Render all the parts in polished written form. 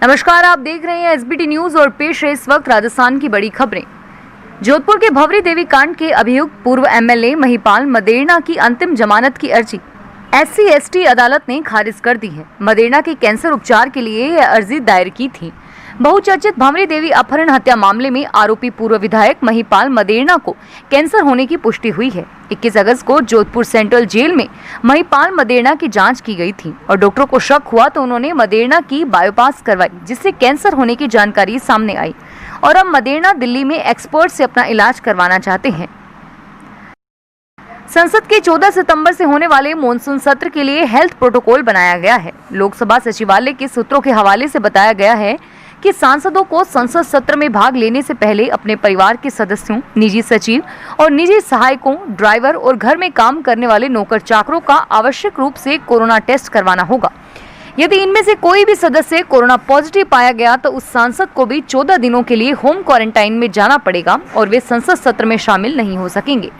नमस्कार, आप देख रहे हैं एसबीटी न्यूज और पेश है इस वक्त राजस्थान की बड़ी खबरें। जोधपुर के भवरी देवी कांड के अभियुक्त पूर्व एमएलए महिपाल मदेरणा की अंतिम जमानत की अर्जी SC/ST अदालत ने खारिज कर दी है। मदेरणा के कैंसर उपचार के लिए यह अर्जी दायर की थी। बहुचर्चित भवरी देवी अपहरण हत्या मामले में आरोपी पूर्व विधायक महिपाल मदेरणा को कैंसर होने की पुष्टि हुई है। 21 अगस्त को जोधपुर सेंट्रल जेल में महिपाल मदेरणा की जांच की गई थी और डॉक्टरों को शक हुआ तो उन्होंने मदेरणा की बायोप्सी करवाई, जिससे कैंसर होने की जानकारी सामने आई और अब मदेरणा दिल्ली में एक्सपर्ट से अपना इलाज करवाना चाहते हैं। संसद के 14 सितंबर से होने वाले मॉनसून सत्र के लिए हेल्थ प्रोटोकॉल बनाया गया है। लोकसभा सचिवालय के सूत्रों के हवाले से बताया गया है कि सांसदों को संसद सत्र में भाग लेने से पहले अपने परिवार के सदस्यों, निजी सचिव और निजी सहायकों, ड्राइवर और घर में काम करने वाले नौकर चाकरों का आवश्यक रूप से कोरोना टेस्ट करवाना होगा। यदि इनमें से कोई भी सदस्य कोरोना पॉजिटिव पाया गया तो उस सांसद को भी 14 दिनों के लिए होम क्वारंटाइन में जाना पड़ेगा और वे संसद सत्र में शामिल नहीं हो सकेंगे।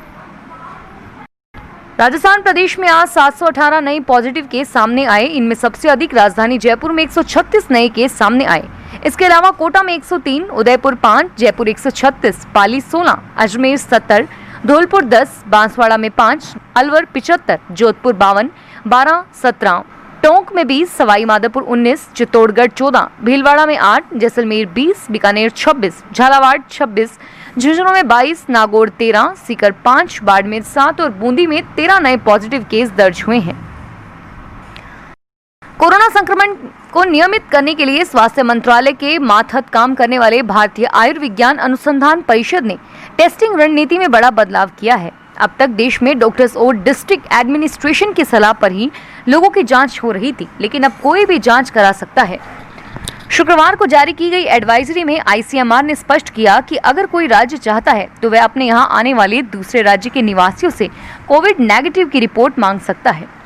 राजस्थान प्रदेश में आज 718 नए पॉजिटिव केस सामने आए। इनमें सबसे अधिक राजधानी जयपुर में 136 नए केस सामने आए। इसके अलावा कोटा में 103, उदयपुर 5, जयपुर 136, पाली 16, अजमेर 70, धौलपुर 10, बांसवाड़ा में 5, अलवर 75, जोधपुर 52, बारां 17, टोंक में 20, सवाई माधोपुर 19, चित्तौड़गढ़ 14, भीलवाड़ा में 8, जैसलमेर 20, बीकानेर 26, झालावाड़ 26, झुंझुनू में 22, नागौर 13, सीकर 5, बाड़मेर 7 और बूंदी में 13 नए पॉजिटिव केस दर्ज हुए हैं। कोरोना संक्रमण को नियमित करने के लिए स्वास्थ्य मंत्रालय के मातहत काम करने वाले भारतीय आयुर्विज्ञान अनुसंधान परिषद ने टेस्टिंग रणनीति में बड़ा बदलाव किया है। अब तक देश में डॉक्टर्स और डिस्ट्रिक्ट एडमिनिस्ट्रेशन की सलाह पर ही लोगों की जांच हो रही थी, लेकिन अब कोई भी जांच करा सकता है। शुक्रवार को जारी की गई एडवाइजरी में ICMR ने स्पष्ट किया कि अगर कोई राज्य चाहता है तो वह अपने यहां आने वाले दूसरे राज्य के निवासियों से कोविड नेगेटिव की रिपोर्ट मांग सकता है।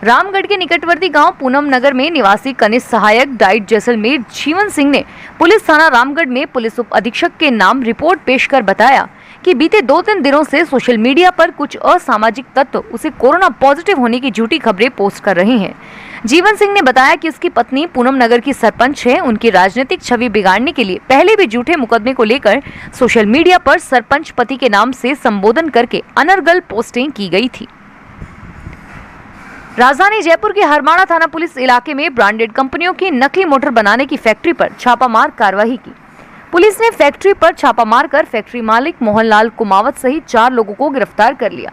रामगढ़ के निकटवर्ती गांव पूनम नगर में निवासी कनिष्ठ सहायक डाइट जैसलमेर जीवन सिंह ने पुलिस थाना रामगढ़ में पुलिस उप अधीक्षक के नाम रिपोर्ट पेश कर बताया कि बीते 2-3 दिनों से सोशल मीडिया पर कुछ असामाजिक तत्व उसे कोरोना पॉजिटिव होने की झूठी खबरें पोस्ट कर रहे हैं। जीवन सिंह ने बताया कि उसकी पत्नी पूनम नगर की सरपंच है। उनकी राजनीतिक छवि बिगाड़ने के लिए पहले भी झूठे मुकदमे को लेकर सोशल मीडिया पर सरपंच पति के नाम से संबोधन करके अनर्गल पोस्टिंग की गई थी। राजधानी जयपुर के हरमाणा थाना पुलिस इलाके में ब्रांडेड कंपनियों की नकली मोटर बनाने की फैक्ट्री पर छापामार कार्रवाई की। पुलिस ने फैक्ट्री पर छापा मारकर फैक्ट्री मालिक मोहनलाल कुमावत सहित 4 लोगों को गिरफ्तार कर लिया।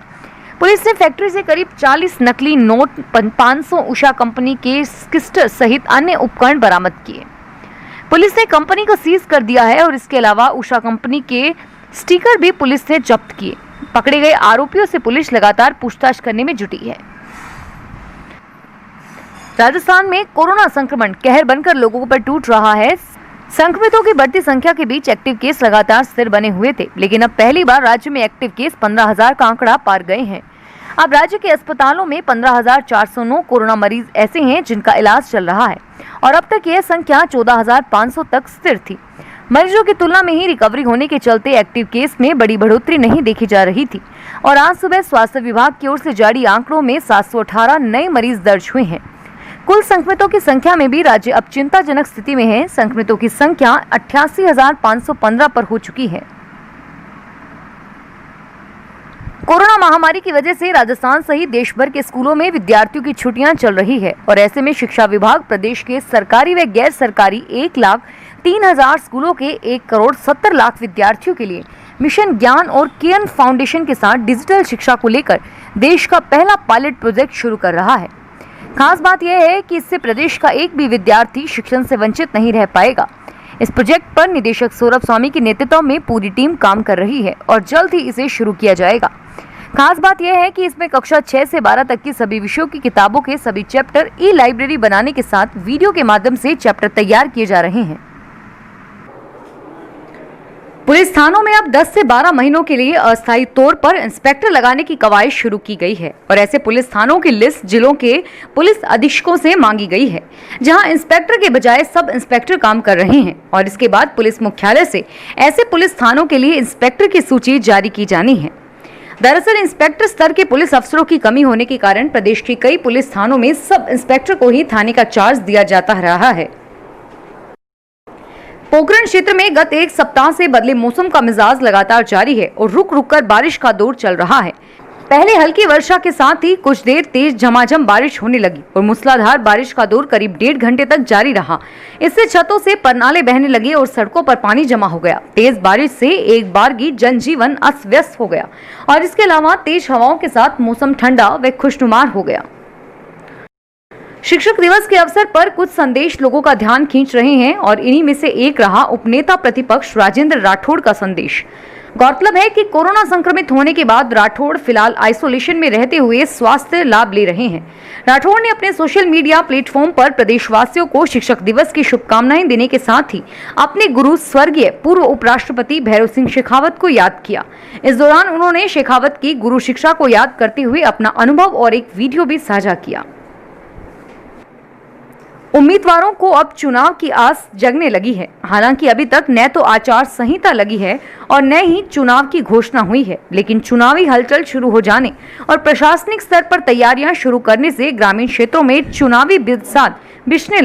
पुलिस ने फैक्ट्री से करीब 40 नकली नोट, 500 उषा कंपनी के स्किस्टर सहित अन्य उपकरण बरामद किए। पुलिस ने कंपनी को सीज कर दिया है और इसके अलावा उषा कंपनी के स्टिकर भी पुलिस ने जब्त किए। पकड़े गए आरोपियों से पुलिस लगातार पूछताछ करने में जुटी है। राजस्थान में कोरोना संक्रमण कहर बनकर लोगों पर टूट रहा है। संक्रमितों की बढ़ती संख्या के बीच एक्टिव केस लगातार स्थिर बने हुए थे, लेकिन अब पहली बार राज्य में एक्टिव केस 15,000 का आंकड़ा पार गए हैं। अब राज्य के अस्पतालों में 15,409 कोरोना मरीज ऐसे हैं जिनका इलाज चल रहा है और अब तक यह संख्या 14,500 तक स्थिर थी। मरीजों की तुलना में ही रिकवरी होने के चलते एक्टिव केस में बड़ी बढ़ोतरी नहीं देखी जा रही थी और आज सुबह स्वास्थ्य विभाग की ओर से जारी आंकड़ों में 718 नए मरीज दर्ज हुए हैं। कुल संक्रमितों की संख्या में भी राज्य अब चिंताजनक स्थिति में है। संक्रमितों की संख्या 88,515 पर हो चुकी है। कोरोना महामारी की वजह से राजस्थान सहित देश भर के स्कूलों में विद्यार्थियों की छुट्टियां चल रही है और ऐसे में शिक्षा विभाग प्रदेश के सरकारी व गैर सरकारी 1,03,000 स्कूलों के 1,70,00,000 विद्यार्थियों के लिए मिशन ज्ञान और किरण फाउंडेशन के साथ डिजिटल शिक्षा को लेकर देश का पहला पायलट प्रोजेक्ट शुरू कर रहा है। खास बात यह है कि इससे प्रदेश का एक भी विद्यार्थी शिक्षण से वंचित नहीं रह पाएगा। इस प्रोजेक्ट पर निदेशक सौरभ स्वामी के नेतृत्व में पूरी टीम काम कर रही है और जल्द ही इसे शुरू किया जाएगा। खास बात यह है कि इसमें कक्षा 6 से 12 तक की सभी विषयों की किताबों के सभी चैप्टर ई-लाइब्रेरी बनाने के साथ वीडियो के माध्यम से चैप्टर तैयार किए जा रहे हैं। पुलिस थानों में अब 10 से 12 महीनों के लिए अस्थायी तौर पर इंस्पेक्टर लगाने की कवायद शुरू की गई है और ऐसे पुलिस थानों की लिस्ट जिलों के पुलिस अधीक्षकों से मांगी गई है, जहां इंस्पेक्टर के बजाय सब इंस्पेक्टर काम कर रहे हैं और इसके बाद पुलिस मुख्यालय से ऐसे पुलिस थानों के लिए इंस्पेक्टर की सूची जारी की जानी है। दरअसल इंस्पेक्टर स्तर के पुलिस अफसरों की कमी होने के कारण प्रदेश के कई पुलिस थानों में सब इंस्पेक्टर को ही थाने का चार्ज दिया जाता रहा है। पोखरण क्षेत्र में गत एक सप्ताह से बदले मौसम का मिजाज लगातार जारी है और रुक रुक कर बारिश का दौर चल रहा है। पहले हल्की वर्षा के साथ ही कुछ देर तेज झमाझम बारिश होने लगी और मूसलाधार बारिश का दौर करीब 1.5 घंटे तक जारी रहा। इससे छतों से परनाले बहने लगे और सड़कों पर पानी जमा हो गया। तेज बारिश से एक बारगी जनजीवन अस्त व्यस्त हो गया और इसके अलावा तेज हवाओं के साथ मौसम ठंडा व खुशनुमा हो गया। शिक्षक दिवस के अवसर पर कुछ संदेश लोगों का ध्यान खींच रहे हैं और इन्हीं में से एक रहा उपनेता प्रतिपक्ष राजेंद्र राठौड़ का संदेश। गौरतलब है कि कोरोना संक्रमित होने के बाद राठौड़ फिलहाल आइसोलेशन में रहते हुए स्वास्थ्य लाभ ले रहे हैं। राठौड़ ने अपने सोशल मीडिया प्लेटफॉर्म पर प्रदेशवासियों को शिक्षक दिवस की शुभकामनाएं देने के साथ ही अपने गुरु स्वर्गीय पूर्व उपराष्ट्रपति भैरव सिंह शेखावत को याद किया। इस दौरान उन्होंने शेखावत की गुरु शिक्षा को याद करते हुए अपना अनुभव और एक वीडियो भी साझा किया। उम्मीदवारों को अब चुनाव की आस जगने लगी है। हालांकि अभी तक न तो आचार संहिता लगी है और न ही चुनाव की घोषणा हुई है, लेकिन चुनावी हलचल शुरू हो जाने और प्रशासनिक स्तर पर तैयारियां शुरू करने से ग्रामीण क्षेत्रों में चुनावी बिसात बिछने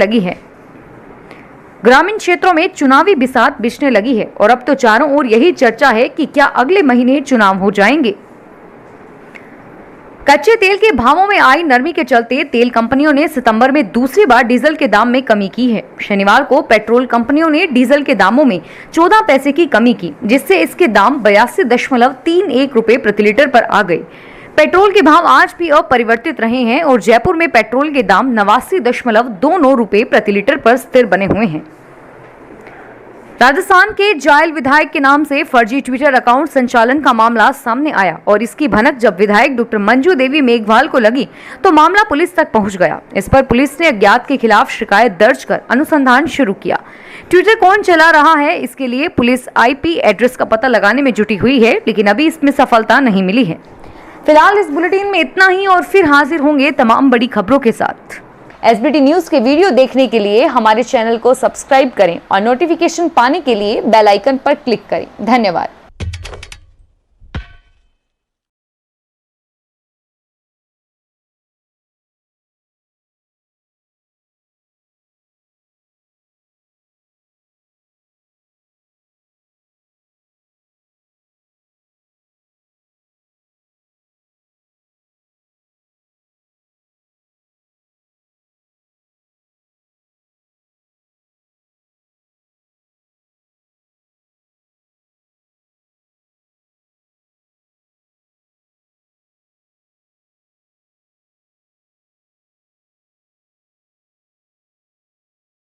लगी है। और अब तो चारों ओर यही चर्चा है कि क्या अगले महीने चुनाव हो जाएंगे। कच्चे तेल के भावों में आई नरमी के चलते तेल कंपनियों ने सितंबर में दूसरी बार डीजल के दाम में कमी की है। शनिवार को पेट्रोल कंपनियों ने डीजल के दामों में 14 पैसे की कमी की, जिससे इसके दाम 82.31 रुपए प्रति लीटर पर आ गए। पेट्रोल के भाव आज भी अपरिवर्तित रहे हैं और जयपुर में पेट्रोल के दाम 89.29 रुपए प्रति लीटर पर स्थिर बने हुए हैं। राजस्थान के जायल विधायक के नाम से फर्जी ट्विटर अकाउंट संचालन का मामला सामने आया और इसकी भनक जब विधायक डॉक्टर मंजू देवी मेघवाल को लगी तो मामला पुलिस तक पहुंच गया। इस पर पुलिस ने अज्ञात के खिलाफ शिकायत दर्ज कर अनुसंधान शुरू किया। ट्विटर कौन चला रहा है, इसके लिए पुलिस IP एड्रेस का पता लगाने में जुटी हुई है, लेकिन अभी इसमें सफलता नहीं मिली है। फिलहाल इस बुलेटिन में इतना ही और फिर हाजिर होंगे तमाम बड़ी खबरों के साथ। SBT न्यूज के वीडियो देखने के लिए हमारे चैनल को सब्सक्राइब करें और नोटिफिकेशन पाने के लिए बेल आइकन पर क्लिक करें। धन्यवाद।